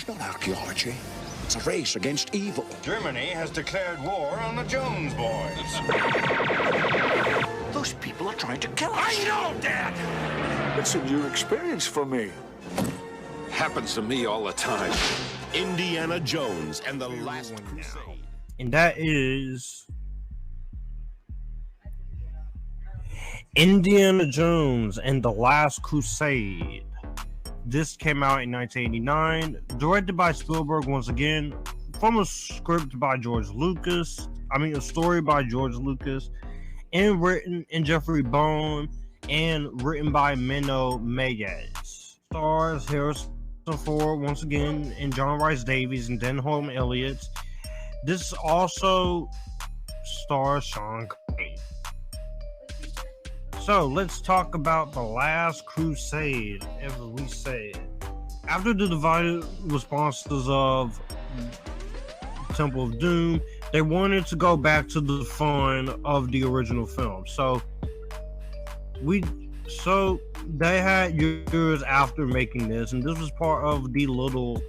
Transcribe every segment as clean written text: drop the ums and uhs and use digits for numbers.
It's not archaeology. It's a race against evil. Germany has declared war on the Jones boys. Those people are trying to kill us. I know, Dad! It's a new experience for me. Happens to me all the time. Indiana Jones and the Last Crusade. And that is Indiana Jones and the Last Crusade. This came out in 1989, directed by Spielberg once again, from a script by George Lucas. A story by George Lucas, and written in Jeffrey Boam, and written by Menno Meyjes. Stars Harrison Ford once again, and John Rhys Davies, and Denholm Elliott. This also stars Sean Connery. So let's talk about the Last Crusade, as we say. After the divided responses of Temple of Doom, they wanted to go back to the fun of the original film. So they had years after making this, and this was part of the little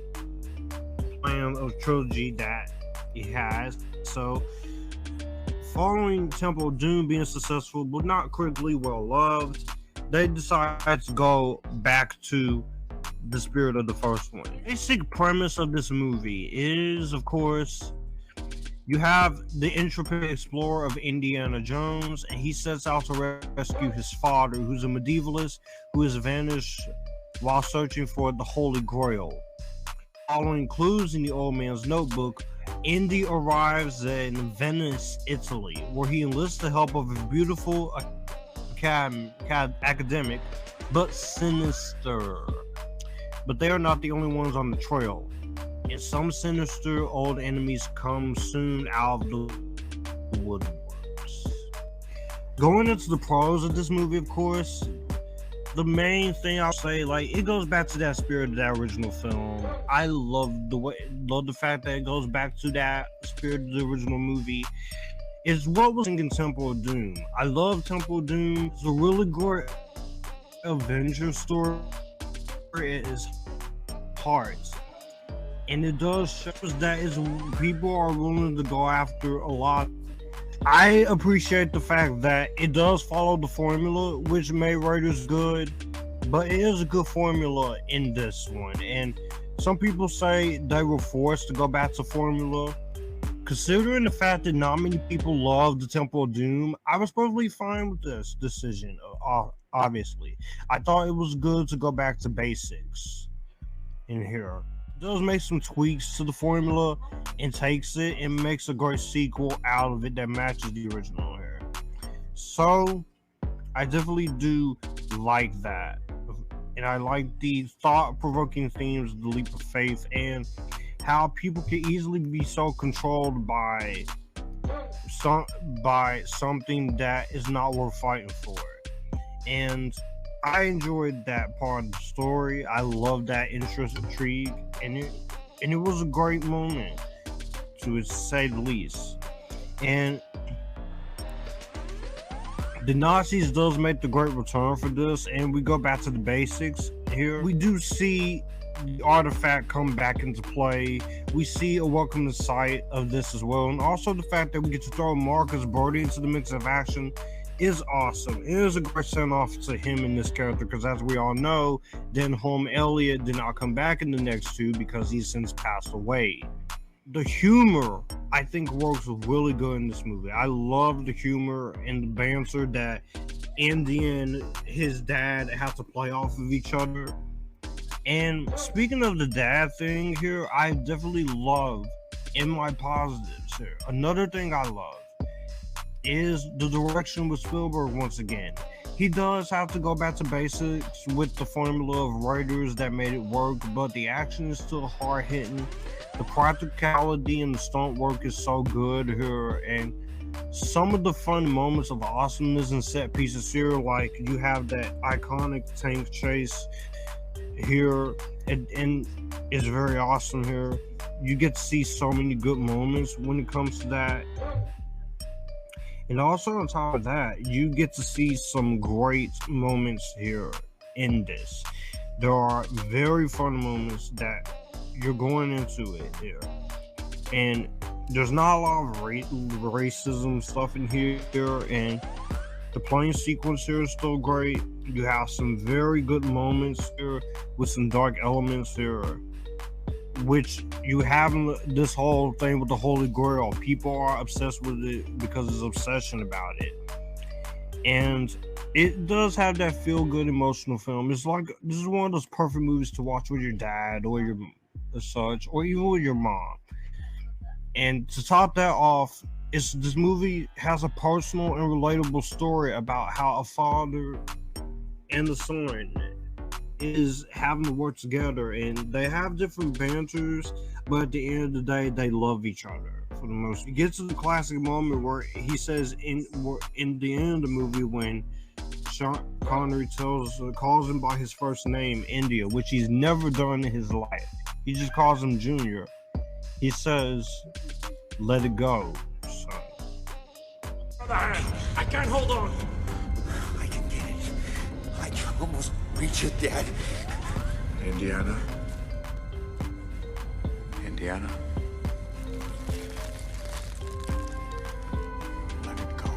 plan of trilogy that it has. So following Temple of Doom being successful but not critically well loved, they decided to go back to the spirit of the first one. The basic premise of this movie is, of course, you have the intrepid explorer of Indiana Jones, and he sets out to rescue his father, who's a medievalist who has vanished while searching for the Holy Grail. Following clues in the old man's notebook, Indy arrives in Venice, Italy, where he enlists the help of a beautiful academic, but sinister. But they are not the only ones on the trail, and some sinister old enemies come soon out of the woodworks. Going into the pros of this movie, of course, the main thing I'll say, it goes back to that spirit of that original film. I love the fact that it goes back to that spirit of the original movie. It's what was in Temple of Doom. I love Temple of Doom. It's a really great adventure story. It is hard, and it does show us that people are willing to go after a lot. I appreciate the fact that it does follow the formula, which made Raiders good, but it is a good formula in this one. And some people say they were forced to go back to formula. Considering the fact that not many people love the Temple of Doom, I was perfectly fine with this decision. Obviously, I thought it was good to go back to basics in here. It does make some tweaks to the formula and takes it and makes a great sequel out of it that matches the original here. So I definitely do like that, and I like the thought-provoking themes of the leap of faith and how people can easily be so controlled by something that is not worth fighting for. And I enjoyed that part of the story. I love that interest, intrigue, and it was a great moment, to say the least. And the Nazis does make the great return for this, and we go back to the basics here. We do see the artifact come back into play. We see a welcome sight of this as well, and also the fact that we get to throw Marcus Brody into the mix of action is awesome. It is a great send-off to him in this character, because as we all know, Denholm Elliott did not come back in the next two because he's since passed away. The humor, I think, works really good in this movie. I love the humor and the banter that Indy and his dad have to play off of each other. And speaking of the dad thing here, I definitely love, in my positives here, another thing I love is the direction with Spielberg once again. He does have to go back to basics with the formula of Raiders that made it work, but the action is still hard-hitting. The practicality and the stunt work is so good here, and some of the fun moments of awesomeness and set pieces here, like you have that iconic tank chase here, and it's very awesome here. You get to see so many good moments when it comes to that. And also on top of that, you get to see some great moments here in this. There are very fun moments that you're going into it here, and there's not a lot of racism stuff in here, and the plane sequence here is still great. You have some very good moments here with some dark elements here, which you have in this whole thing with the Holy Grail. People are obsessed with it because there's obsession about it. And it does have that feel-good emotional film. It's like, this is one of those perfect movies to watch with your dad or your such, or even with your mom. And to top that off, this movie has a personal and relatable story about how a father and the son is having to work together, and they have different banters, but at the end of the day, they love each other for the most. It gets to the classic moment where he says in the end of the movie, when Sean Connery calls him by his first name, India, which he's never done in his life. He just calls him Junior. He says, "Let it go, son." I can't hold on. I can get it. I can almost reach it, Dad. Indiana. Indiana. Let it go.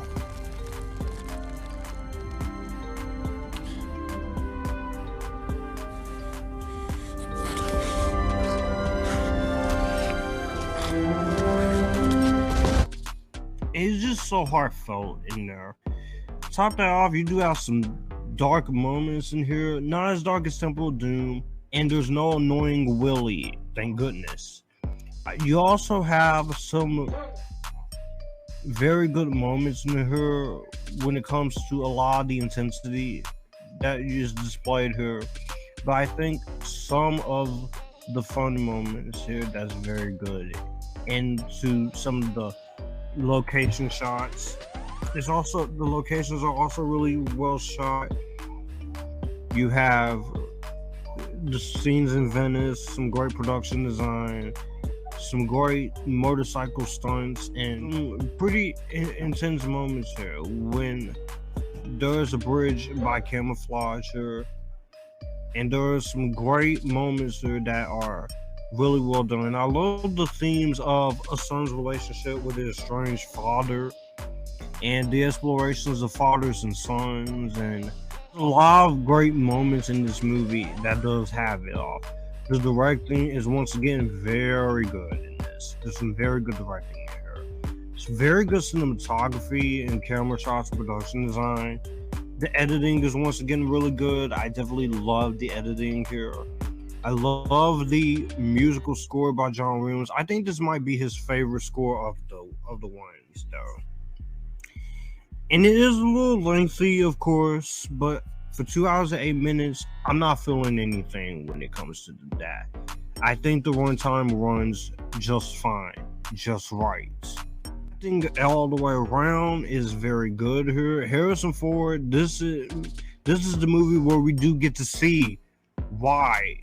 It's just so heartfelt in there. Top that off, you do have some dark moments in here. Not as dark as Temple of Doom, and there's no annoying Willie, thank goodness. You also have some very good moments in here when it comes to a lot of the intensity that is displayed here. But I think some of the fun moments here, that's very good. And to some of the location shots, it's also, the locations are also really well shot. You have the scenes in Venice, some great production design, some great motorcycle stunts, and pretty intense moments here when there's a bridge by camouflage here, and there's some great moments here that are really well done. I love the themes of a son's relationship with his estranged father, and the explorations of fathers and sons, and a lot of great moments in this movie that does have it all. The directing is once again very good in this. There's some very good directing in here. It's very good cinematography and camera shots and production design. The editing is once again really good. I definitely love the editing here. I love the musical score by John Williams. I think this might be his favorite score of the ones, though. And it is a little lengthy, of course, but for 2 hours and 8 minutes, I'm not feeling anything when it comes to that. I think the runtime runs just fine, just right. I think all the way around is very good here. Harrison Ford, this is the movie where we do get to see why.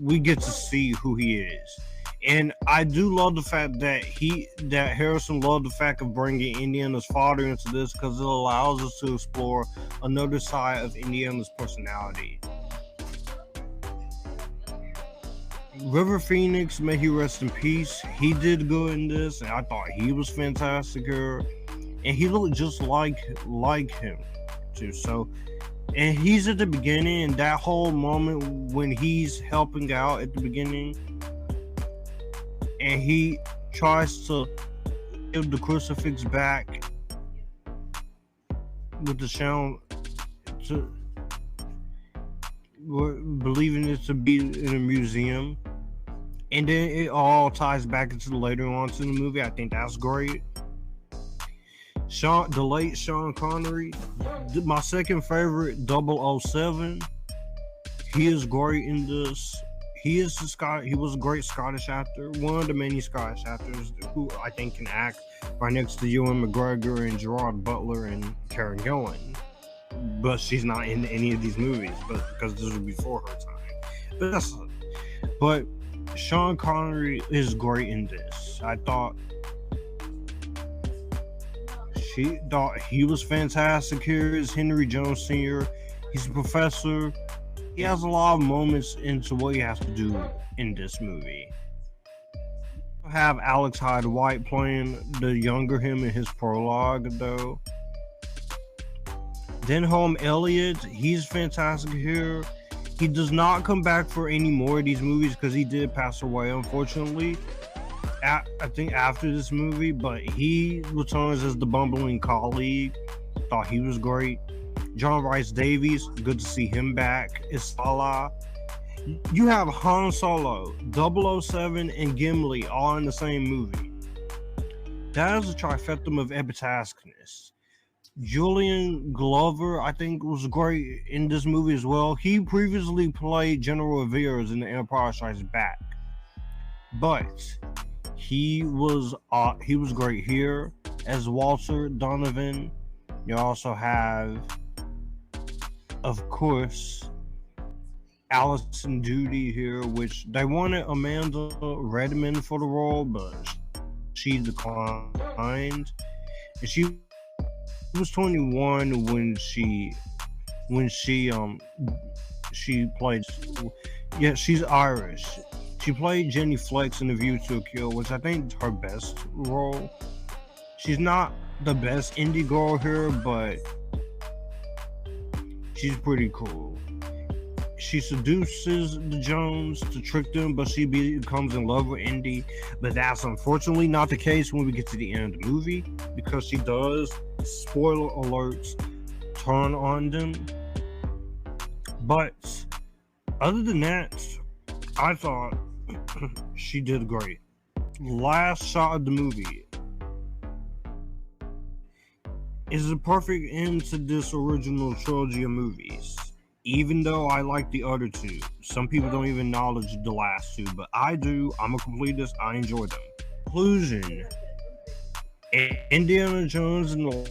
We get to see who he is. And I do love the fact that Harrison loved the fact of bringing Indiana's father into this, because it allows us to explore another side of Indiana's personality. River Phoenix, may he rest in peace. He did good in this, and I thought he was fantastic here. And he looked just like him too. So, and he's at the beginning, and that whole moment when he's helping out at the beginning, and he tries to give the crucifix back with the sound, to believing it to be in a museum, and then it all ties back into later on to the movie. I think that's great. The late Sean Connery, my second favorite, 007. He is great in this. He was a great Scottish actor, one of the many Scottish actors who I think can act right next to Ewan McGregor and Gerard Butler and Karen Gillan. But she's not in any of these movies, but because this was before her time. But Sean Connery is great in this. I thought he was fantastic here as Henry Jones Sr. He's a professor he has a lot of moments into what he has to do in this movie. Have Alex Hyde White playing the younger him in his prologue, though. Denholm Elliott, he's fantastic here. He does not come back for any more of these movies because he did pass away, unfortunately. I think after this movie, but he returns as the bumbling colleague. Thought he was great. John Rhys Davies, good to see him back. Isala. You have Han Solo, 007, and Gimli all in the same movie. That is a trifecta of Epictasticness. Julian Glover, I think, was great in this movie as well. He previously played General Veers in The Empire Strikes Back, but he was great here as Walter Donovan. You also have, of course, Alison Doody here, which they wanted Amanda Redmond for the role, but she declined. And she was 21 when she played. Yeah, she's Irish. She played Jenny Flex in The View to a Kill, which I think is her best role. She's not the best indie girl here, but she's pretty cool. She seduces the Jones to trick them, but she becomes in love with Indy. But that's unfortunately not the case when we get to the end of the movie, because she does, spoiler alerts, turn on them. But other than that, I thought she did great. Last shot of the movie is a perfect end to this original trilogy of movies. Even though I like the other two, some people don't even acknowledge the last two, but I do. I'm a completist. I enjoy them. Conclusion: Indiana Jones and the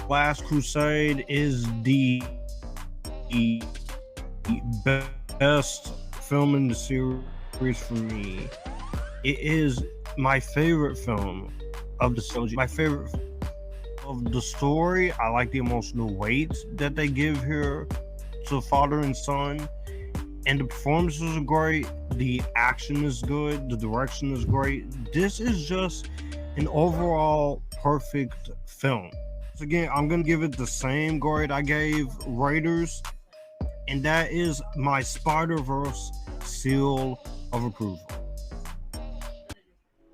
Last Crusade is the best film in the series for me. It is my favorite film of the trilogy. My favorite of the story. I like the emotional weight that they give here to father and son, and the performances are great, the action is good, the direction is great. This is just an overall perfect film. So again, I'm gonna give it the same grade I gave Raiders, and that is my Spider-Verse seal of approval.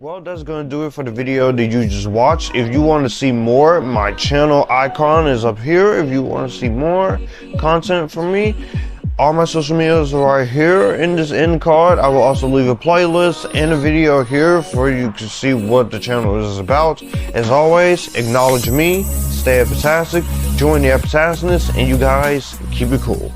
Well, that's going to do it for the video that you just watched. If you want to see more, my channel icon is up here. If you want to see more content from me, all my social medias are right here in this end card. I will also leave a playlist and a video here for you to see what the channel is about. As always, acknowledge me, stay epictastic, join the Epictasticness, and you guys keep it cool.